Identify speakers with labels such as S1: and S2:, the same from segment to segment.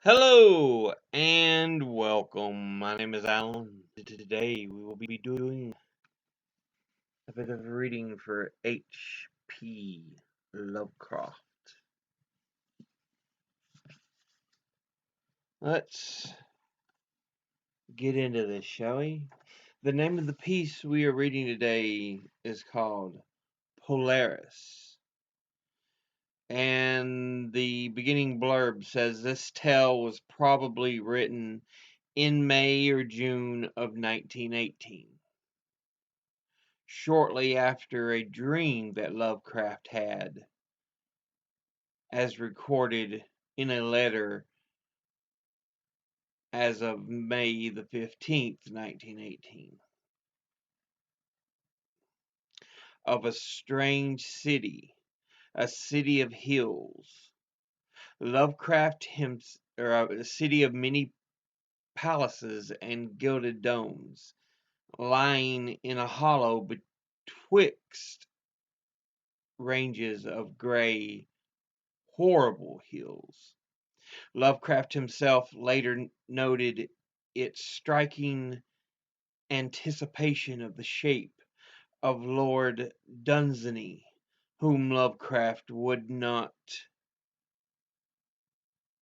S1: Hello and welcome. My name is Alan. Today we will be doing a bit of reading for H.P. Lovecraft. Let's get into this, shall we? The name of the piece we are reading today is called Polaris. And the beginning blurb says this tale was probably written in May or June of 1918. Shortly after a dream that Lovecraft had, as recorded in a letter as of May the 15th, 1918, of a strange city, a city of hills. Lovecraft or a city of many palaces and gilded domes, lying in a hollow betwixt ranges of gray, horrible hills. Lovecraft himself later noted its striking anticipation of the shape of Lord Dunsany, whom Lovecraft would not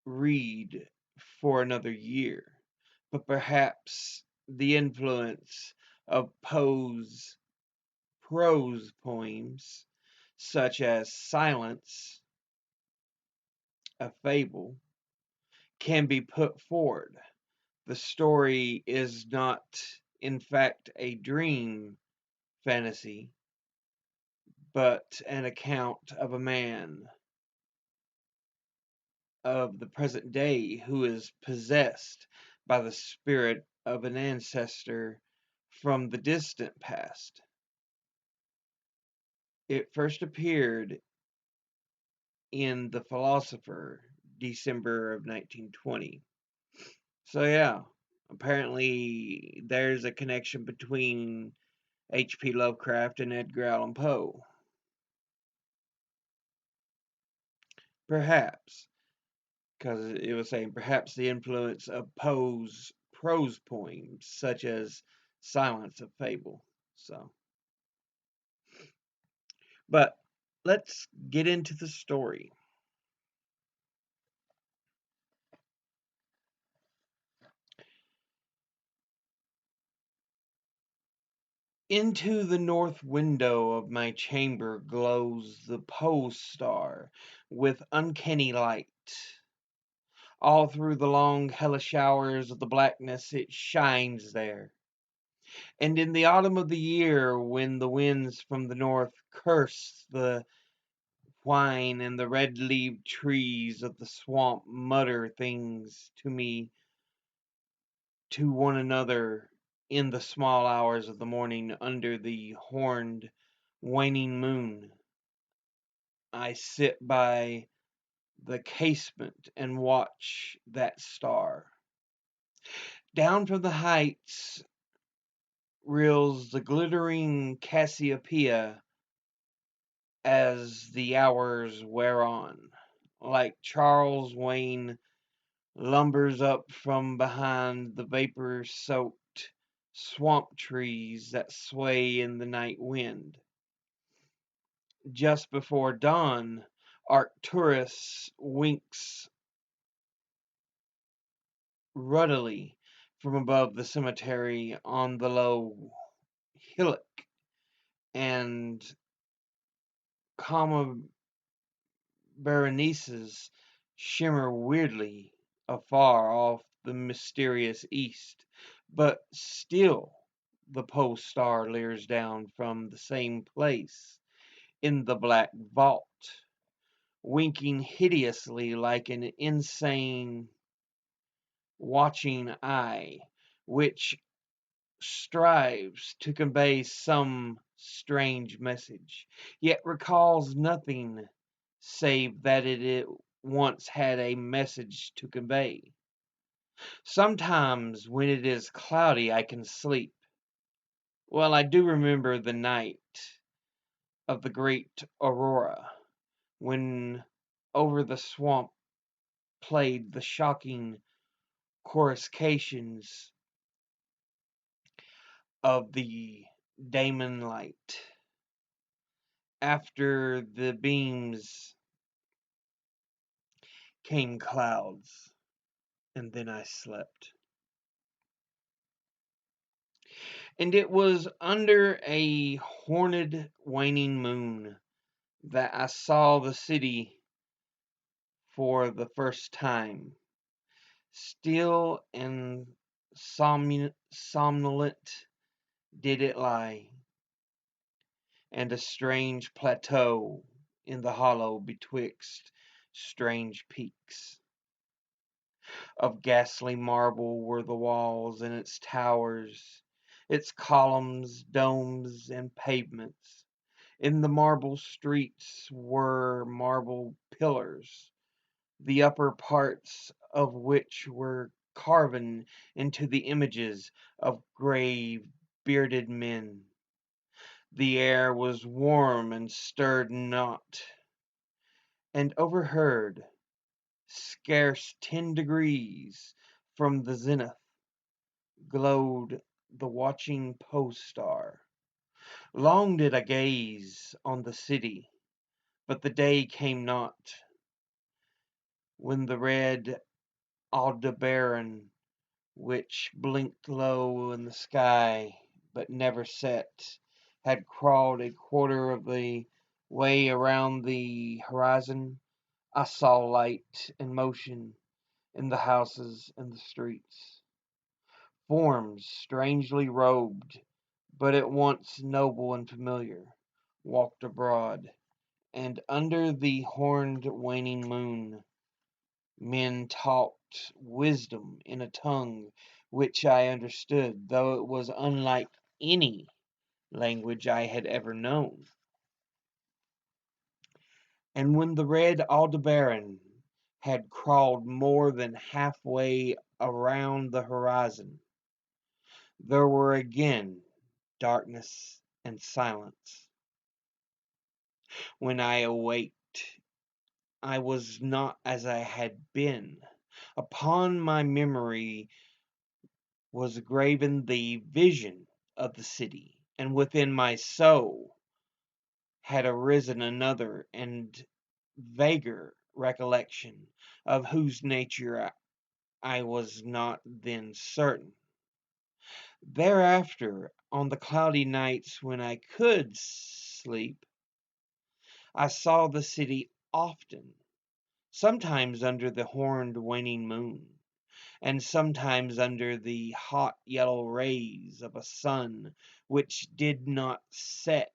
S1: read for another year, but perhaps the influence of Poe's prose poems, such as Silence, a Fable, can be put forward. The story is not, in fact, a dream fantasy, but an account of a man of the present day who is possessed by the spirit of an ancestor from the distant past. It first appeared in The Philosopher, December of 1920. So, yeah, apparently there's a connection between H.P. Lovecraft and Edgar Allan Poe. Perhaps, because it was saying perhaps the influence of Poe's prose poems, such as Silence of Fable. So, but let's get into the story. Into the north window of my chamber glows the pole star with uncanny light. All through the long hellish hours of the blackness it shines there. And in the autumn of the year, when the winds from the north curse the wine and the red-leaved trees of the swamp mutter things to one another in the small hours of the morning under the horned, waning moon, I sit by the casement and watch that star. Down from the heights reels the glittering Cassiopeia as the hours wear on, like Charles Wayne lumbers up from behind the vapor-soaked swamp trees that sway in the night wind. Just before dawn, Arcturus winks ruddily from above the cemetery on the low hillock, and Kama Berenices shimmer weirdly afar off the mysterious east, but still the pole star leers down from the same place in the black vault, winking hideously like an insane watching eye, which strives to convey some strange message, yet recalls nothing save that it once had a message to convey. Sometimes when it is cloudy I can sleep. Well, I do remember the night of the great aurora, when over the swamp played the shocking coruscations of the daemon light. After the beams came clouds, and then I slept. And it was under a horned waning moon that I saw the city for the first time. Still and somnolent did it lie, and a strange plateau in the hollow betwixt strange peaks. Of ghastly marble were the walls and its towers, its columns, domes, and pavements. In the marble streets were marble pillars, the upper parts of which were carven into the images of grave, bearded men. The air was warm and stirred not, and overhead, scarce 10 degrees from the zenith, glowed the watching pole star. Long did I gaze on the city, but the day came not, when the red Aldebaran, which blinked low in the sky but never set, had crawled a quarter of the way around the horizon. I saw light and motion in the houses and the streets. Forms strangely robed, but at once noble and familiar, walked abroad, and under the horned waning moon men talked wisdom in a tongue which I understood, though it was unlike any language I had ever known. And when the red Aldebaran had crawled more than halfway around the horizon, there were again darkness and silence. When I awaked, I was not as I had been. Upon my memory was graven the vision of the city, and within my soul had arisen another and vaguer recollection, of whose nature I was not then certain. Thereafter, on the cloudy nights when I could sleep, I saw the city often, sometimes under the horned waning moon, and sometimes under the hot yellow rays of a sun which did not set,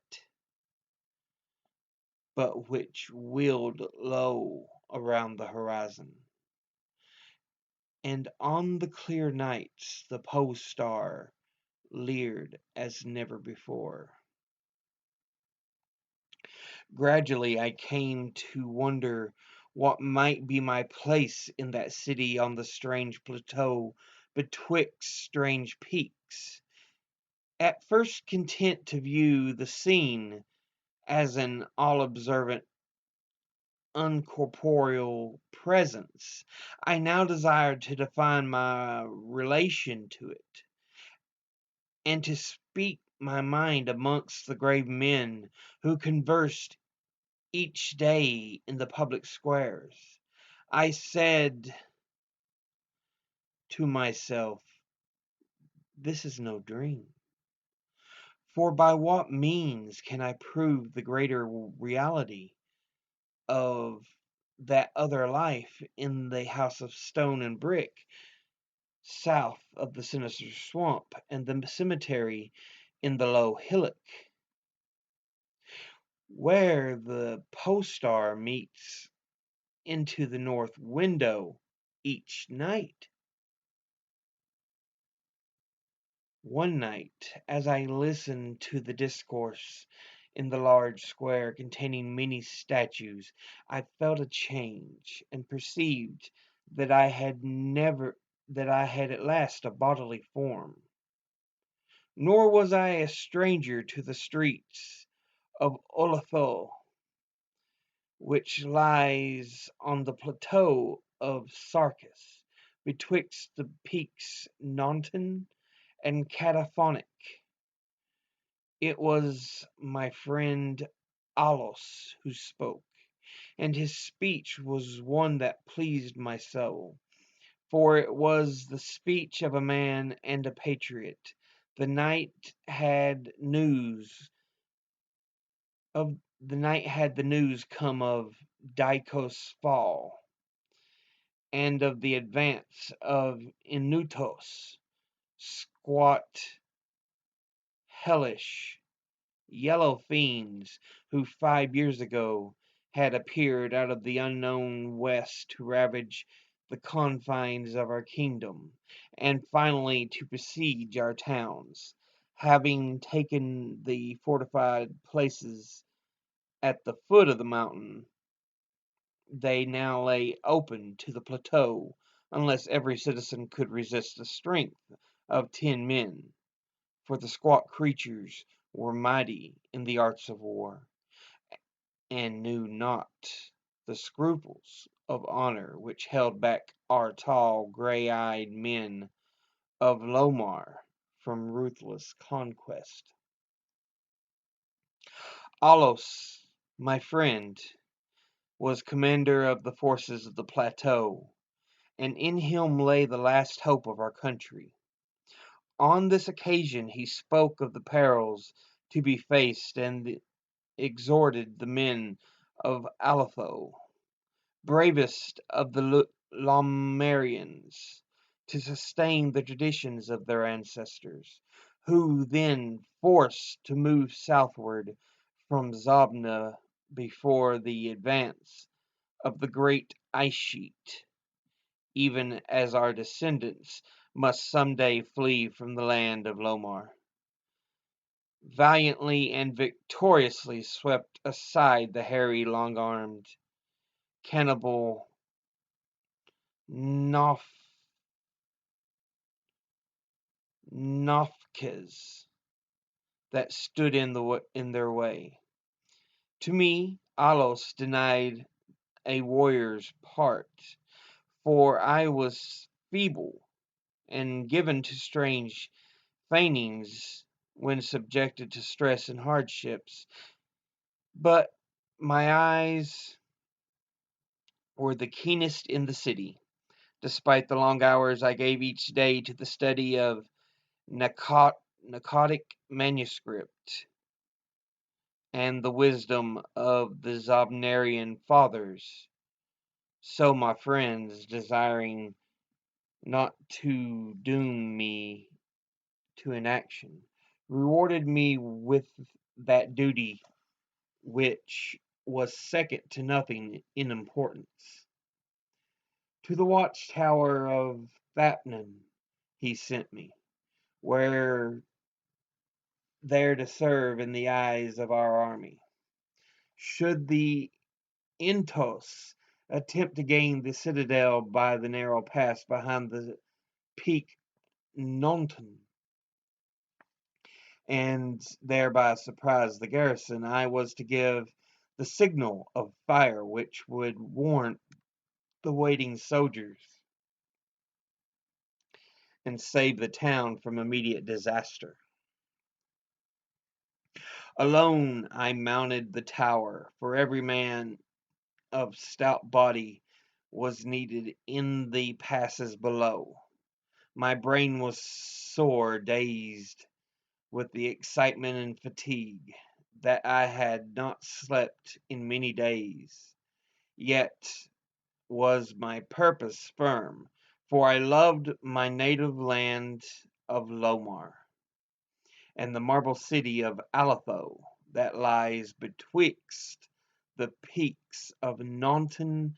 S1: but which wheeled low around the horizon. And on the clear nights the pole star leered as never before. Gradually I came to wonder what might be my place in that city on the strange plateau betwixt strange peaks. At first content to view the scene as an all-observant, uncorporeal presence, I now desired to define my relation to it, and to speak my mind amongst the grave men who conversed each day in the public squares. I said to myself, this is no dream. For by what means can I prove the greater reality of that other life in the house of stone and brick, south of the sinister swamp, and the cemetery in the low hillock, where the pole star meets into the north window each night? One night, as I listened to the discourse in the large square containing many statues, I felt a change, and perceived that I had at last a bodily form. Nor was I a stranger to the streets of Olotho, which lies on the plateau of Sarkis, betwixt the peaks Naunton and Cataphonic. It was my friend Alos who spoke, and his speech was one that pleased my soul, for it was the speech of a man and a patriot. The night had the news come of Dikos' fall, and of the advance of Inutos, squat, hellish, yellow fiends who 5 years ago had appeared out of the unknown west to ravage the confines of our kingdom, and finally to besiege our towns. Having taken the fortified places at the foot of the mountain, they now lay open to the plateau, unless every citizen could resist the strength of 10 men, for the squat creatures were mighty in the arts of war, and knew not the scruples of honor which held back our tall, grey-eyed men of Lomar from ruthless conquest. Alos, my friend, was commander of the forces of the plateau, and in him lay the last hope of our country. On this occasion he spoke of the perils to be faced, and exhorted the men of Aletho, bravest of the Lomarians, to sustain the traditions of their ancestors, who then forced to move southward from Zobna before the advance of the great ice sheet, even as our descendants must some day flee from the land of Lomar. Valiantly and victoriously swept aside the hairy, long-armed, cannibal Nofkes that stood in their way. To me, Alos denied a warrior's part, for I was feeble and given to strange feignings when subjected to stress and hardships, but my eyes were the keenest in the city, despite the long hours I gave each day to the study of Nacotic manuscript and the wisdom of the Zobnarian fathers. So my friends, desiring not to doom me to inaction, rewarded me with that duty which was second to nothing in importance. To the watchtower of Thapnan he sent me, where there to serve in the eyes of our army. Should the Intos attempt to gain the citadel by the narrow pass behind the peak Nonton, and thereby surprise the garrison, I was to give the signal of fire which would warn the waiting soldiers and save the town from immediate disaster. Alone I mounted the tower, for every man of stout body was needed in the passes below. My brain was sore dazed with the excitement and fatigue that I had not slept in many days. Yet was my purpose firm, for I loved my native land of Lomar, and the marble city of Aletho that lies betwixt the peaks of Naunton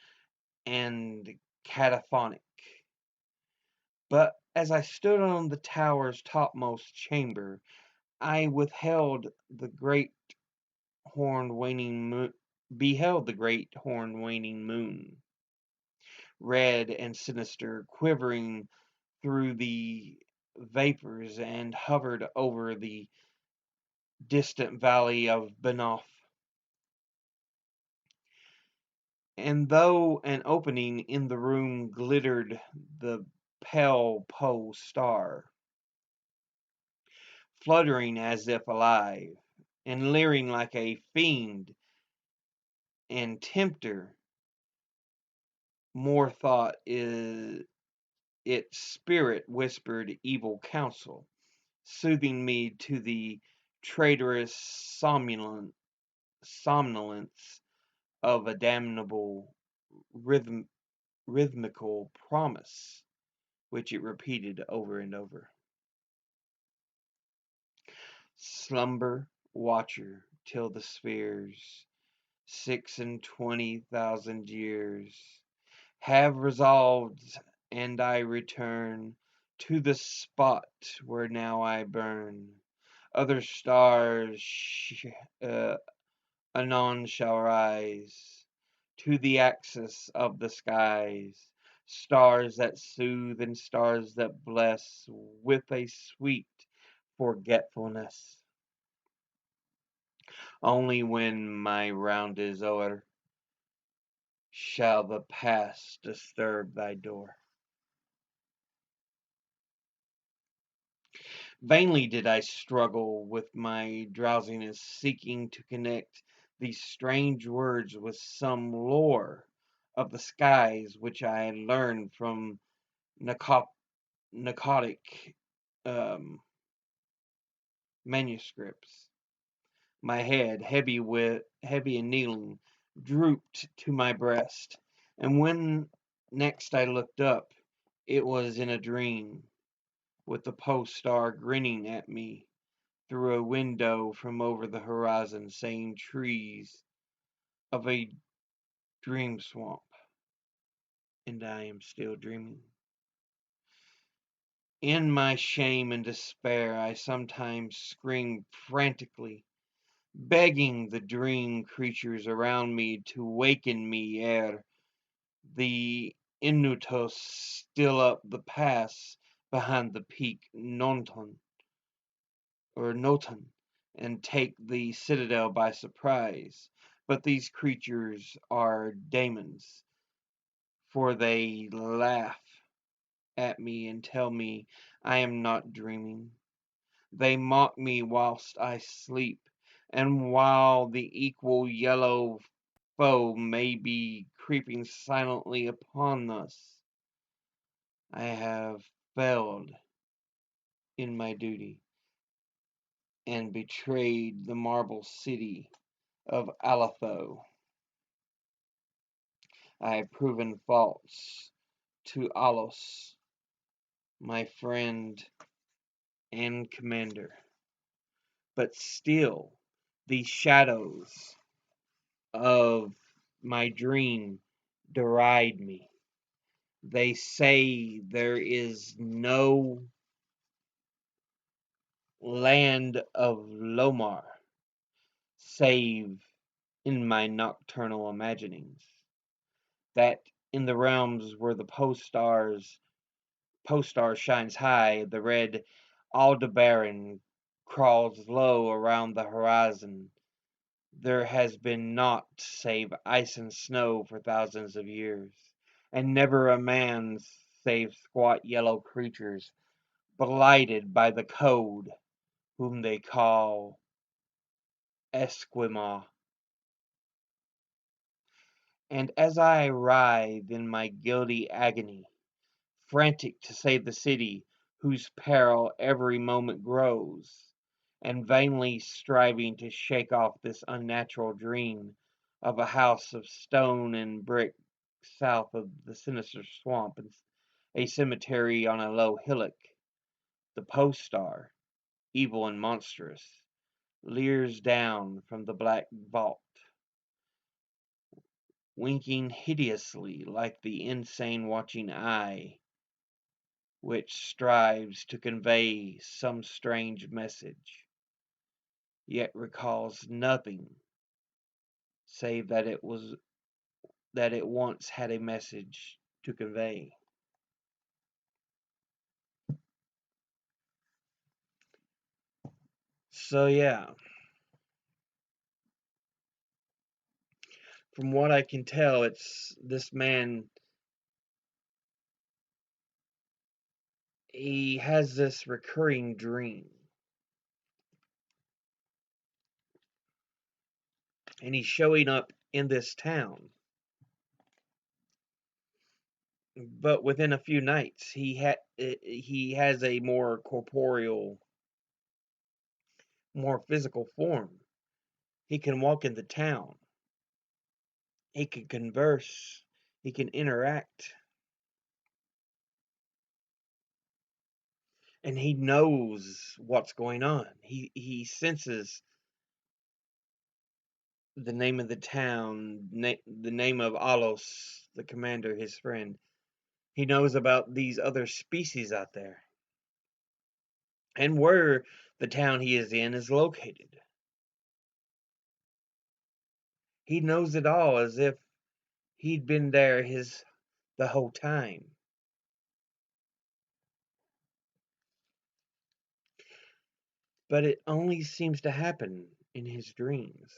S1: and Cataphonic. But as I stood on the tower's topmost chamber, I beheld the great horn waning moon, red and sinister, quivering through the vapors, and hovered over the distant valley of Benoff. and though an opening in the room glittered the pale pole star, fluttering as if alive, and leering like a fiend and tempter, more thought its spirit whispered evil counsel, soothing me to the traitorous somnolence of a damnable rhythmical promise, which it repeated over and over. Slumber, watcher, till the spheres, 26,000 years, have resolved, and I return to the spot where now I burn. Other stars anon shall rise to the axis of the skies, stars that soothe and stars that bless with a sweet forgetfulness. Only when my round is o'er shall the past disturb thy door. Vainly did I struggle with my drowsiness, seeking to connect these strange words with some lore of the skies which I had learned from narcotic um, manuscripts. My head, heavy and kneeling, drooped to my breast, and when next I looked up, it was in a dream, with the pole star grinning at me through a window from over the horizon, saying trees of a dream swamp, and I am still dreaming. In my shame and despair, I sometimes scream frantically, begging the dream creatures around me to waken me ere the Inutos still up the pass behind the peak Noton, and take the citadel by surprise. But these creatures are daemons, for they laugh at me and tell me I am not dreaming. They mock me whilst I sleep, and while the equal yellow foe may be creeping silently upon us, I have failed in my duty and betrayed the marble city of Alatho. I have proven false to Alos, my friend and commander. But still, these shadows of my dream deride me. They say there is no land of Lomar save in my nocturnal imaginings. That in the realms where the pole star shines high, the red Aldebaran crawls low around the horizon. There has been naught save ice and snow for thousands of years, and never a man save squat yellow creatures, blighted by the code, whom they call Esquimaux. And as I writhe in my guilty agony, frantic to save the city, whose peril every moment grows, and vainly striving to shake off this unnatural dream of a house of stone and brick south of the sinister swamp, and a cemetery on a low hillock, the post star, evil and monstrous, leers down from the black vault, winking hideously like the insane watching eye which strives to convey some strange message, yet recalls nothing save that it once had a message to convey. So yeah, from what I can tell, it's this man. He has this recurring dream, and he's showing up in this town. But within a few nights, he has a more corporeal, more physical form. He can walk in the town. He can converse. He can interact. And he knows what's going on. He senses the name of the town, the name of Alos, the commander, his friend. He knows about these other species out there and where the town he is in is located. He knows it all as if he'd been there the whole time. But it only seems to happen in his dreams.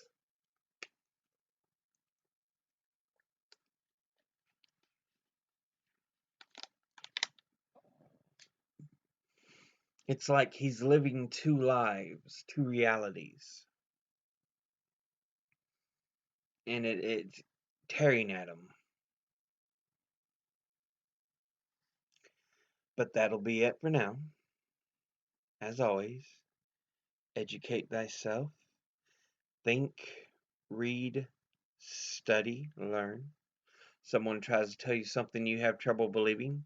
S1: It's like he's living two lives, two realities. And it's tearing at him. But that'll be it for now. As always, educate thyself, think, read, study, learn. Someone tries to tell you something you have trouble believing,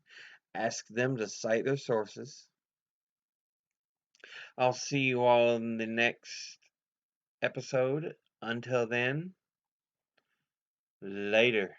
S1: ask them to cite their sources. I'll see you all in the next episode. Until then, later.